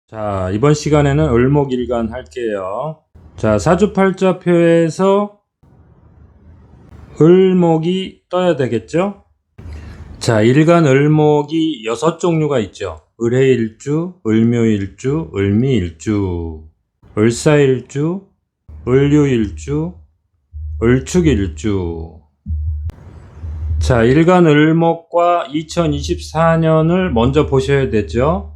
자, 이번 시간에는 을목일간 할게요. 자, 사주팔자표에서 을목이 떠야 되겠죠? 자, 일간 을목이 6종류가 있죠. 을해일주, 을묘일주, 을미일주, 을사일주, 을유일주, 을축일주. 자, 일간 을목과 2024년을 먼저 보셔야 되죠.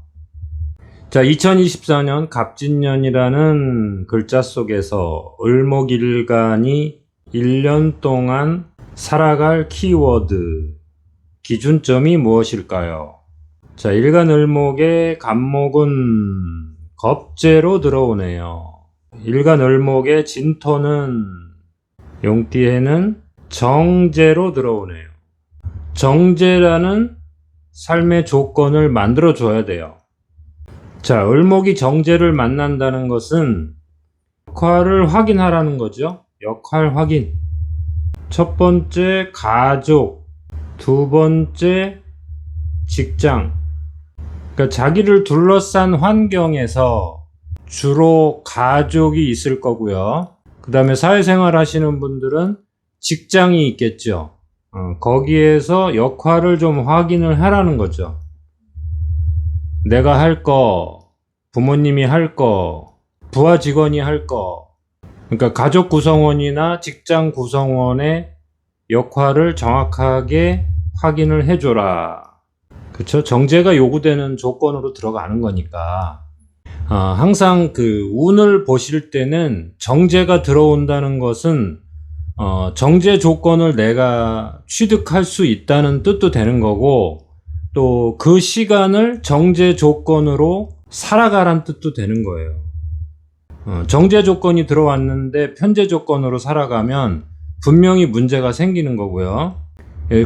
자, 2024년 갑진년이라는 글자 속에서 을목일간이 1년 동안 살아갈 키워드, 기준점이 무엇일까요? 자, 일간 을목의 간목은 겁재로 들어오네요. 일간 을목의 진토는 용띠에는 정재로 들어오네요. 정재라는 삶의 조건을 만들어 줘야 돼요. 자, 을목이 정재를 만난다는 것은 역할을 확인하라는 거죠. 역할 확인. 첫 번째 가족, 두 번째 직장. 그러니까 자기를 둘러싼 환경에서 주로 가족이 있을 거고요. 그 다음에 사회생활 하시는 분들은 직장이 있겠죠. 거기에서 역할을 좀 확인을 하라는 거죠. 내가 할 거, 부모님이 할 거, 부하 직원이 할 거. 그러니까 가족 구성원이나 직장 구성원의 역할을 정확하게 확인을 해줘라. 그쵸? 정제가 요구되는 조건으로 들어가는 거니까. 항상 그 운을 보실 때는 정제가 들어온다는 것은 정제 조건을 내가 취득할 수 있다는 뜻도 되는 거고, 또 그 시간을 정제 조건으로 살아가란 뜻도 되는 거예요. 정제 조건이 들어왔는데 편제 조건으로 살아가면 분명히 문제가 생기는 거고요.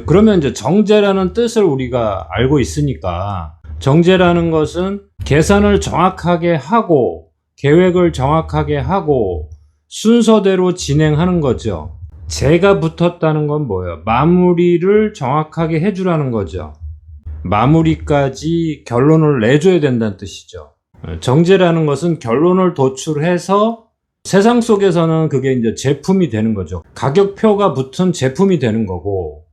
그러면 이제 정제라는 뜻을 우리가 알고 있으니까, 정제라는 것은 계산을 정확하게 하고 계획을 정확하게 하고 순서대로 진행하는 거죠. 재가 붙었다는 건 뭐예요? 마무리를 정확하게 해주라는 거죠. 마무리까지 결론을 내줘야 된다는 뜻이죠. 정제라는 것은 결론을 도출해서 세상 속에서는 그게 이제 제품이 되는 거죠. 가격표가 붙은 제품이 되는 거고,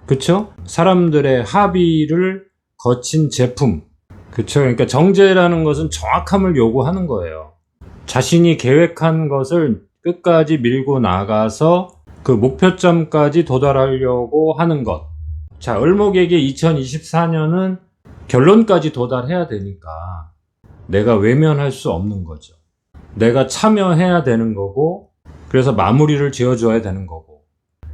그쵸? 사람들의 합의를 거친 제품. 그쵸? 그러니까 정제라는 것은 정확함을 요구하는 거예요. 자신이 계획한 것을 끝까지 밀고 나가서 그 목표점까지 도달하려고 하는 것. 자, 을목에게 2024년은 결론까지 도달해야 되니까 내가 외면할 수 없는 거죠. 내가 참여해야 되는 거고, 그래서 마무리를 지어줘야 되는 거고,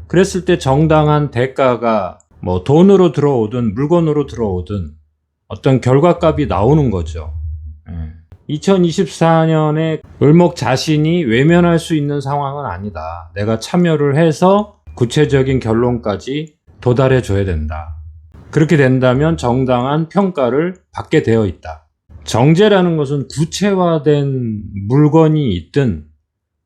그랬을 때 정당한 대가가 뭐 돈으로 들어오든 물건으로 들어오든 어떤 결과값이 나오는 거죠. 2024년에 을목 자신이 외면할 수 있는 상황은 아니다. 내가 참여를 해서 구체적인 결론까지 도달해 줘야 된다. 그렇게 된다면 정당한 평가를 받게 되어 있다. 정제라는 것은 구체화된 물건이 있든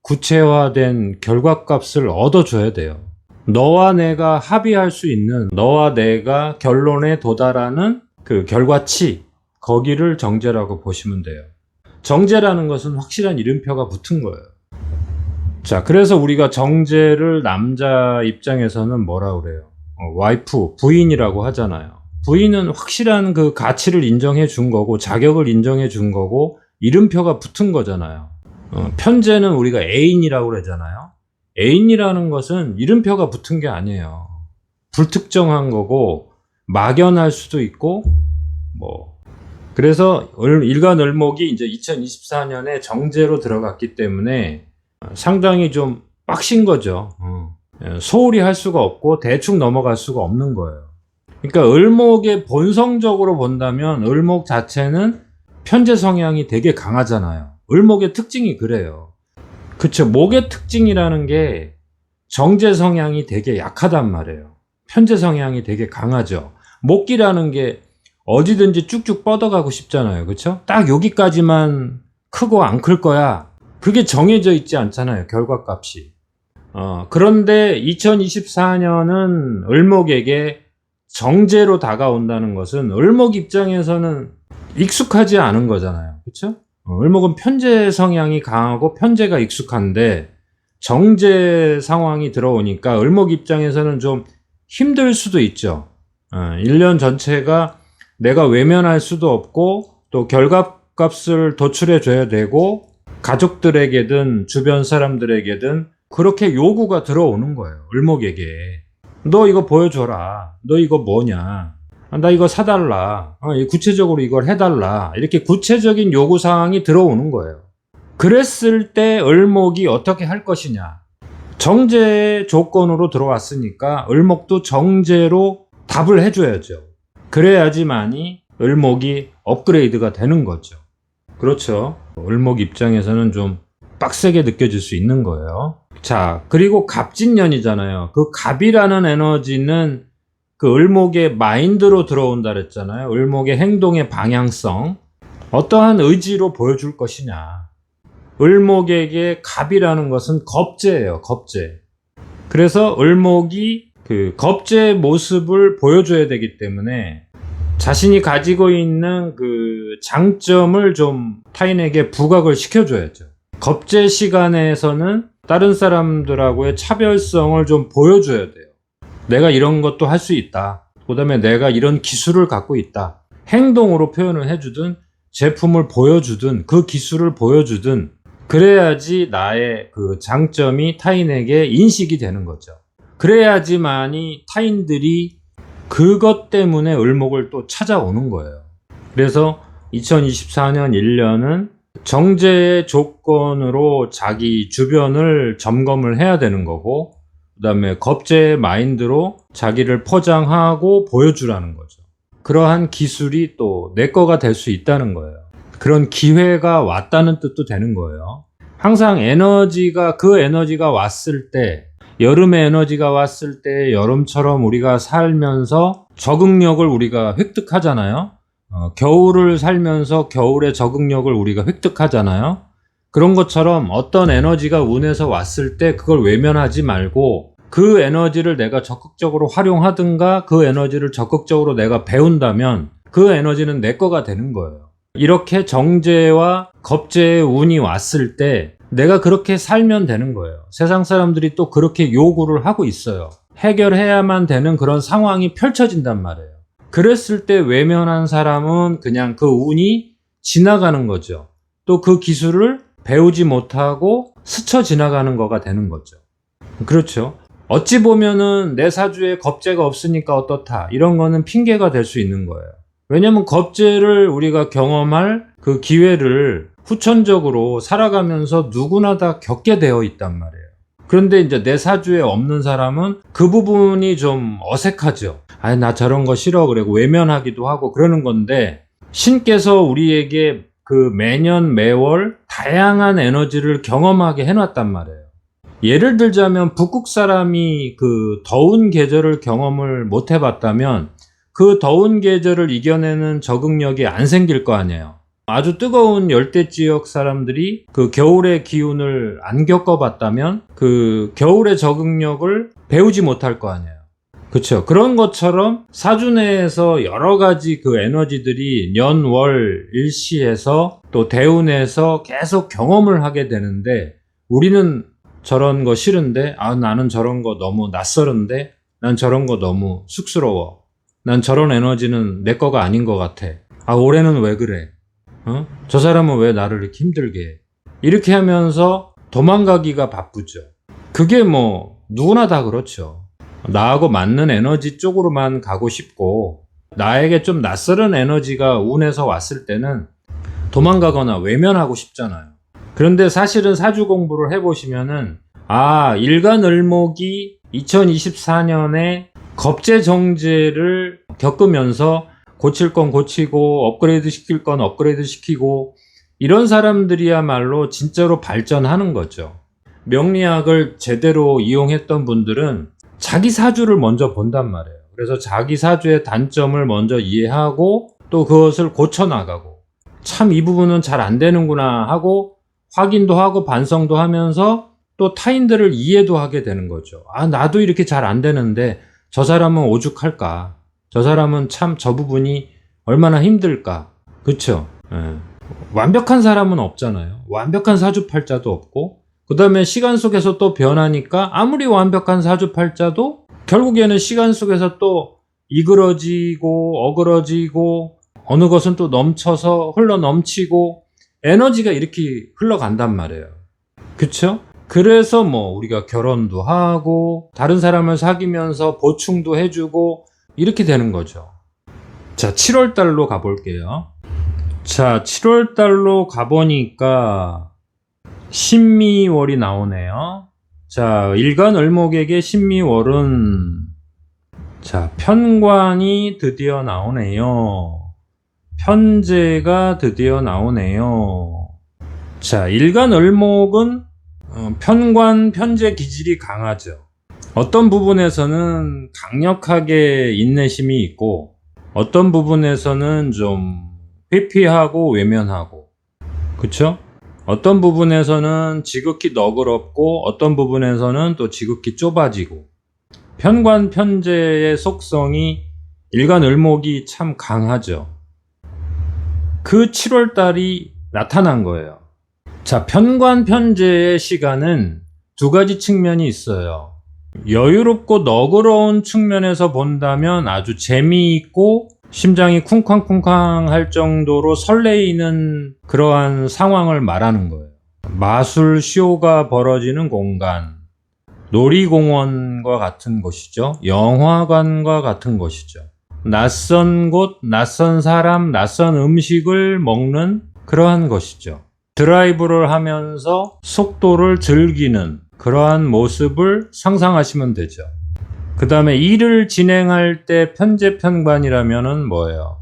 구체화된 결과값을 얻어줘야 돼요. 너와 내가 합의할 수 있는, 너와 내가 결론에 도달하는 그 결과치, 거기를 정제라고 보시면 돼요. 정제라는 것은 확실한 이름표가 붙은 거예요. 자, 그래서 우리가 정제를 남자 입장에서는 뭐라 그래요? 와이프, 부인이라고 하잖아요. 부인은 확실한 그 가치를 인정해 준 거고, 자격을 인정해 준 거고, 이름표가 붙은 거잖아요. 편제는 우리가 애인이라고 그러잖아요. 애인이라는 것은 이름표가 붙은 게 아니에요. 불특정한 거고, 막연할 수도 있고, 그래서 일간 을목이 이제 2024년에 정제로 들어갔기 때문에 상당히 좀 빡신 거죠. 소홀히 할 수가 없고 대충 넘어갈 수가 없는 거예요. 그러니까 을목의 본성적으로 본다면 을목 자체는 편재 성향이 되게 강하잖아요. 을목의 특징이 그래요. 그쵸? 목의 특징이라는 게 정제 성향이 되게 약하단 말이에요. 편재 성향이 되게 강하죠. 목기라는 게 어디든지 쭉쭉 뻗어가고 싶잖아요. 그쵸? 딱 여기까지만 크고 안 클 거야. 그게 정해져 있지 않잖아요. 결과값이. 그런데 2024년은 을목에게 정제로 다가온다는 것은 을목 입장에서는 익숙하지 않은 거잖아요. 그렇죠? 을목은 편재 성향이 강하고 편재가 익숙한데 정제 상황이 들어오니까 을목 입장에서는 좀 힘들 수도 있죠. 1년 전체가 내가 외면할 수도 없고 또 결과값을 도출해 줘야 되고 가족들에게든 주변 사람들에게든 그렇게 요구가 들어오는 거예요. 을목에게. 너 이거 보여줘라. 너 이거 뭐냐. 나 이거 사달라. 구체적으로 이걸 해달라. 이렇게 구체적인 요구사항이 들어오는 거예요. 그랬을 때 을목이 어떻게 할 것이냐. 정제 조건으로 들어왔으니까 을목도 정제로 답을 해줘야죠. 그래야지만이 을목이 업그레이드가 되는 거죠. 그렇죠. 을목 입장에서는 좀 빡세게 느껴질 수 있는 거예요. 자, 그리고 갑진년이잖아요. 그 갑이라는 에너지는 그 을목의 마인드로 들어온다 그랬잖아요. 을목의 행동의 방향성. 어떠한 의지로 보여줄 것이냐. 을목에게 갑이라는 것은 겁재예요. 겁재. 그래서 을목이 그 겁재의 모습을 보여줘야 되기 때문에 자신이 가지고 있는 그 장점을 좀 타인에게 부각을 시켜줘야죠. 겁재 시간에서는 다른 사람들하고의 차별성을 좀 보여줘야 돼요. 내가 이런 것도 할 수 있다. 그 다음에 내가 이런 기술을 갖고 있다. 행동으로 표현을 해주든 제품을 보여주든 그 기술을 보여주든 그래야지 나의 그 장점이 타인에게 인식이 되는 거죠. 그래야지만이 타인들이 그것 때문에 을목을 또 찾아오는 거예요. 그래서 2024년 1년은 정제의 조건으로 자기 주변을 점검을 해야 되는 거고 그 다음에 겁제의 마인드로 자기를 포장하고 보여주라는 거죠. 그러한 기술이 또 내 거가 될 수 있다는 거예요. 그런 기회가 왔다는 뜻도 되는 거예요. 항상 그 에너지가 왔을 때 여름의 에너지가 왔을 때 여름처럼 우리가 살면서 적응력을 우리가 획득하잖아요. 겨울을 살면서 겨울의 적응력을 우리가 획득하잖아요. 그런 것처럼 어떤 에너지가 운에서 왔을 때 그걸 외면하지 말고 그 에너지를 내가 적극적으로 활용하든가 그 에너지를 적극적으로 내가 배운다면 그 에너지는 내 거가 되는 거예요. 이렇게 정제와 겁제의 운이 왔을 때 내가 그렇게 살면 되는 거예요. 세상 사람들이 또 그렇게 요구를 하고 있어요. 해결해야만 되는 그런 상황이 펼쳐진단 말이에요. 그랬을 때 외면한 사람은 그냥 그 운이 지나가는 거죠. 또 그 기술을 배우지 못하고 스쳐 지나가는 거가 되는 거죠. 그렇죠. 어찌 보면은 내 사주에 겁재가 없으니까 어떻다. 이런 거는 핑계가 될 수 있는 거예요. 왜냐면 겁재를 우리가 경험할 그 기회를 후천적으로 살아가면서 누구나 다 겪게 되어 있단 말이에요. 그런데 이제 내 사주에 없는 사람은 그 부분이 좀 어색하죠. 아니, 나 저런 거 싫어. 그리고 외면하기도 하고 그러는 건데 신께서 우리에게 그 매년 매월 다양한 에너지를 경험하게 해놨단 말이에요. 예를 들자면 북극 사람이 그 더운 계절을 경험을 못 해봤다면 그 더운 계절을 이겨내는 적응력이 안 생길 거 아니에요. 아주 뜨거운 열대 지역 사람들이 그 겨울의 기운을 안 겪어봤다면 그 겨울의 적응력을 배우지 못할 거 아니에요. 그렇죠. 그런 것처럼 사주 내에서 여러 가지 그 에너지들이 년, 월, 일시에서 또 대운에서 계속 경험을 하게 되는데 우리는 저런 거 싫은데 나는 저런 거 너무 낯설은데 난 저런 거 너무 쑥스러워. 난 저런 에너지는 내 거가 아닌 것 같아. 올해는 왜 그래? 저 사람은 왜 나를 이렇게 힘들게 해? 이렇게 하면서 도망가기가 바쁘죠. 그게 뭐 누구나 다 그렇죠. 나하고 맞는 에너지 쪽으로만 가고 싶고 나에게 좀 낯설은 에너지가 운에서 왔을 때는 도망가거나 외면하고 싶잖아요. 그런데 사실은 사주 공부를 해보시면은 일간을목이 2024년에 겁재 정제를 겪으면서 고칠 건 고치고 업그레이드 시킬 건 업그레이드 시키고 이런 사람들이야말로 진짜로 발전하는 거죠. 명리학을 제대로 이용했던 분들은 자기 사주를 먼저 본단 말이에요. 그래서 자기 사주의 단점을 먼저 이해하고 또 그것을 고쳐나가고 참 이 부분은 잘 안 되는구나 하고 확인도 하고 반성도 하면서 또 타인들을 이해도 하게 되는 거죠. 나도 이렇게 잘 안 되는데 저 사람은 오죽할까? 저 사람은 참 저 부분이 얼마나 힘들까? 그쵸? 완벽한 사람은 없잖아요. 완벽한 사주팔자도 없고, 그 다음에 시간 속에서 또 변하니까 아무리 완벽한 사주팔자도 결국에는 시간 속에서 또 이그러지고 어그러지고 어느 것은 또 넘쳐서 흘러 넘치고 에너지가 이렇게 흘러간단 말이에요. 그쵸? 그래서 뭐 우리가 결혼도 하고 다른 사람을 사귀면서 보충도 해주고 이렇게 되는 거죠. 자, 7월달로 가볼게요. 자, 7월달로 가보니까 신미월이 나오네요. 자, 일간을목에게 신미월은 자, 편관이 드디어 나오네요. 편제가 드디어 나오네요. 자, 일간을목은 편관, 편제 기질이 강하죠. 어떤 부분에서는 강력하게 인내심이 있고 어떤 부분에서는 좀 회피하고 외면하고, 그쵸? 어떤 부분에서는 지극히 너그럽고 어떤 부분에서는 또 지극히 좁아지고, 편관 편제의 속성이 일간을목이 참 강하죠. 그 7월달이 나타난 거예요. 자, 편관 편제의 시간은 두 가지 측면이 있어요. 여유롭고 너그러운 측면에서 본다면 아주 재미있고 심장이 쿵쾅쿵쾅 할 정도로 설레이는 그러한 상황을 말하는 거예요. 마술 쇼가 벌어지는 공간, 놀이공원과 같은 곳이죠. 영화관과 같은 곳이죠. 낯선 곳, 낯선 사람, 낯선 음식을 먹는 그러한 것이죠. 드라이브를 하면서 속도를 즐기는 그러한 모습을 상상하시면 되죠. 그 다음에 일을 진행할 때 편제편관이라면은 뭐예요?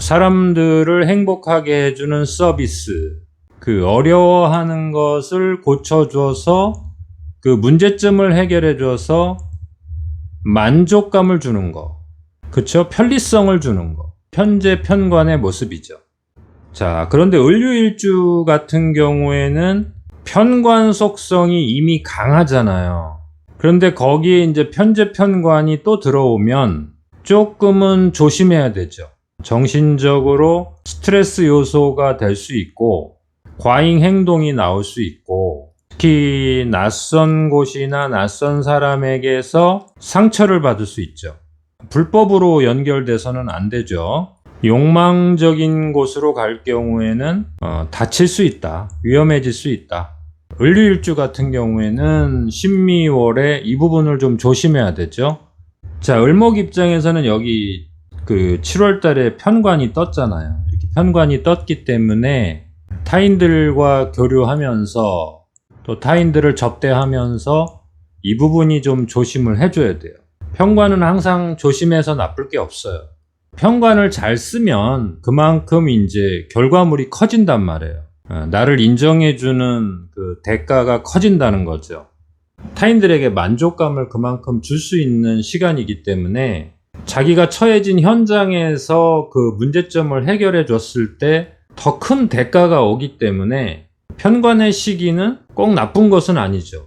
사람들을 행복하게 해주는 서비스, 그 어려워하는 것을 고쳐줘서 그 문제점을 해결해줘서 만족감을 주는 거, 그쵸? 편리성을 주는 거, 편제편관의 모습이죠. 자, 그런데 을류일주 같은 경우에는 편관 속성이 이미 강하잖아요. 그런데 거기에 이제 편제편관이 또 들어오면 조금은 조심해야 되죠. 정신적으로 스트레스 요소가 될 수 있고 과잉 행동이 나올 수 있고, 특히 낯선 곳이나 낯선 사람에게서 상처를 받을 수 있죠. 불법으로 연결돼서는 안 되죠. 욕망적인 곳으로 갈 경우에는 다칠 수 있다, 위험해질 수 있다. 을류일주 같은 경우에는 신미월에 이 부분을 좀 조심해야 되죠. 자, 을목 입장에서는 여기 그 7월달에 편관이 떴잖아요. 이렇게 편관이 떴기 때문에 타인들과 교류하면서 또 타인들을 접대하면서 이 부분이 좀 조심을 해줘야 돼요. 편관은 항상 조심해서 나쁠 게 없어요. 편관을 잘 쓰면 그만큼 이제 결과물이 커진단 말이에요. 나를 인정해주는 그 대가가 커진다는 거죠. 타인들에게 만족감을 그만큼 줄 수 있는 시간이기 때문에 자기가 처해진 현장에서 그 문제점을 해결해 줬을 때 더 큰 대가가 오기 때문에 편관의 시기는 꼭 나쁜 것은 아니죠.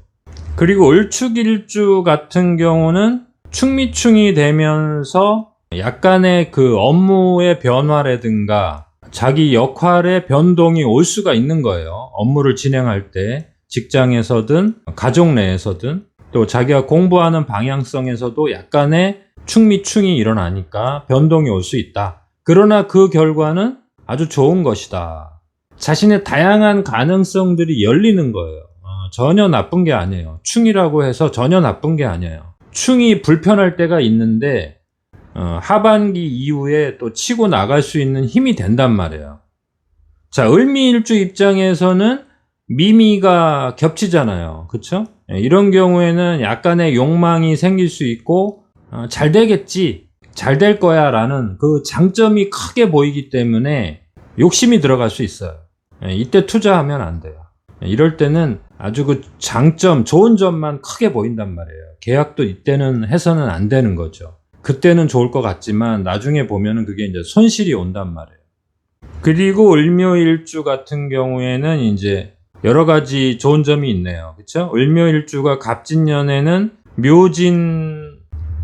그리고 을축일주 같은 경우는 충미충이 되면서 약간의 그 업무의 변화라든가 자기 역할의 변동이 올 수가 있는 거예요. 업무를 진행할 때 직장에서든 가족 내에서든 또 자기가 공부하는 방향성에서도 약간의 충미충이 일어나니까 변동이 올 수 있다. 그러나 그 결과는 아주 좋은 것이다. 자신의 다양한 가능성들이 열리는 거예요. 전혀 나쁜 게 아니에요. 충이라고 해서 전혀 나쁜 게 아니에요. 충이 불편할 때가 있는데 하반기 이후에 또 치고 나갈 수 있는 힘이 된단 말이에요. 자, 을미일주 입장에서는 미미가 겹치잖아요. 그쵸? 이런 경우에는 약간의 욕망이 생길 수 있고 잘 되겠지, 잘 될 거야 라는 그 장점이 크게 보이기 때문에 욕심이 들어갈 수 있어요. 이때 투자하면 안 돼요. 이럴 때는 아주 그 장점, 좋은 점만 크게 보인단 말이에요. 계약도 이때는 해서는 안 되는 거죠. 그때는 좋을 것 같지만 나중에 보면은 그게 이제 손실이 온단 말이에요. 그리고 을묘일주 같은 경우에는 이제 여러 가지 좋은 점이 있네요. 그쵸? 을묘일주가 갑진년에는 묘진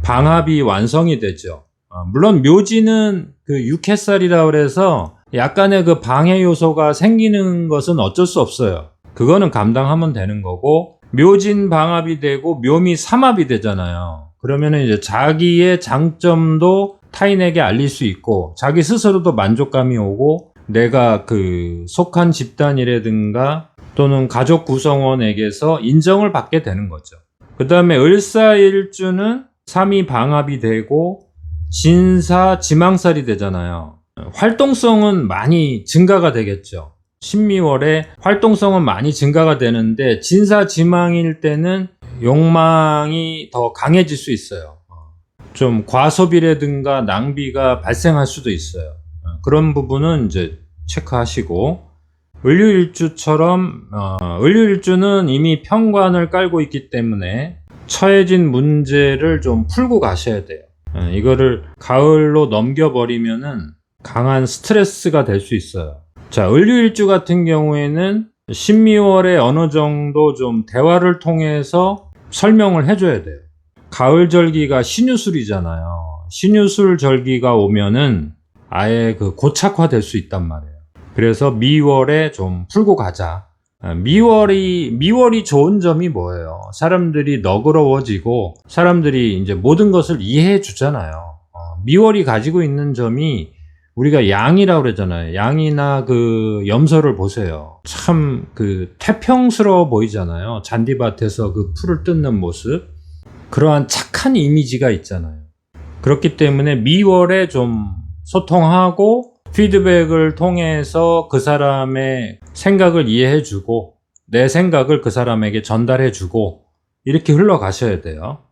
방합이 완성이 되죠. 물론 묘진은 그 육해살이라 그래서 약간의 그 방해 요소가 생기는 것은 어쩔 수 없어요. 그거는 감당하면 되는 거고, 묘진 방합이 되고 묘미 삼합이 되잖아요. 그러면은 이제 자기의 장점도 타인에게 알릴 수 있고, 자기 스스로도 만족감이 오고, 내가 그 속한 집단이라든가 또는 가족 구성원에게서 인정을 받게 되는 거죠. 그 다음에 을사일주는 삼이 방합이 되고 진사 지망살이 되잖아요. 활동성은 많이 증가가 되겠죠. 신미월에 활동성은 많이 증가가 되는데 진사 지망일 때는 욕망이 더 강해질 수 있어요. 좀 과소비라든가 낭비가 발생할 수도 있어요. 그런 부분은 이제 체크하시고, 을유일주처럼 을유일주는 이미 평관을 깔고 있기 때문에 처해진 문제를 좀 풀고 가셔야 돼요. 이거를 가을로 넘겨버리면은 강한 스트레스가 될 수 있어요. 자, 을유일주 같은 경우에는 신미월에 어느 정도 좀 대화를 통해서 설명을 해줘야 돼요. 가을 절기가 신유술이잖아요. 신유술 절기가 오면은 아예 그 고착화될 수 있단 말이에요. 그래서 미월에 좀 풀고 가자. 미월이 좋은 점이 뭐예요? 사람들이 너그러워지고 사람들이 이제 모든 것을 이해해 주잖아요. 미월이 가지고 있는 점이 우리가 양이라고 그러잖아요. 양이나 그 염소를 보세요. 참 그 태평스러워 보이잖아요. 잔디밭에서 그 풀을 뜯는 모습. 그러한 착한 이미지가 있잖아요. 그렇기 때문에 미월에 좀 소통하고 피드백을 통해서 그 사람의 생각을 이해해주고 내 생각을 그 사람에게 전달해주고 이렇게 흘러가셔야 돼요.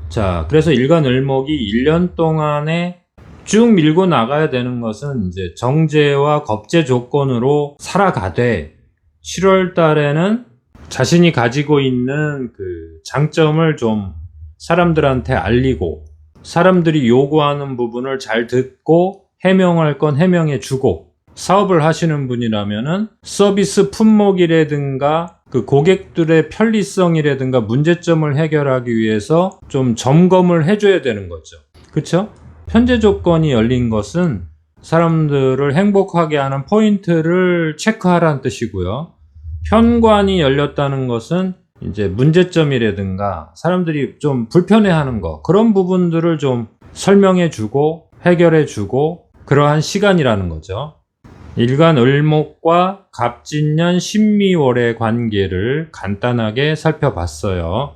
자, 그래서 일간을목이 1년 동안에 쭉 밀고 나가야 되는 것은 이제 정제와 겁제 조건으로 살아가되 7월 달에는 자신이 가지고 있는 그 장점을 좀 사람들한테 알리고 사람들이 요구하는 부분을 잘 듣고 해명할 건 해명해 주고, 사업을 하시는 분이라면은 서비스 품목이라든가 그 고객들의 편리성이라든가 문제점을 해결하기 위해서 좀 점검을 해줘야 되는 거죠. 그쵸? 편제 조건이 열린 것은 사람들을 행복하게 하는 포인트를 체크하라는 뜻이고요. 편관이 열렸다는 것은 이제 문제점이라든가 사람들이 좀 불편해하는 거, 그런 부분들을 좀 설명해 주고 해결해 주고 그러한 시간이라는 거죠. 일간을목과 갑진년 신미월의 관계를 간단하게 살펴봤어요.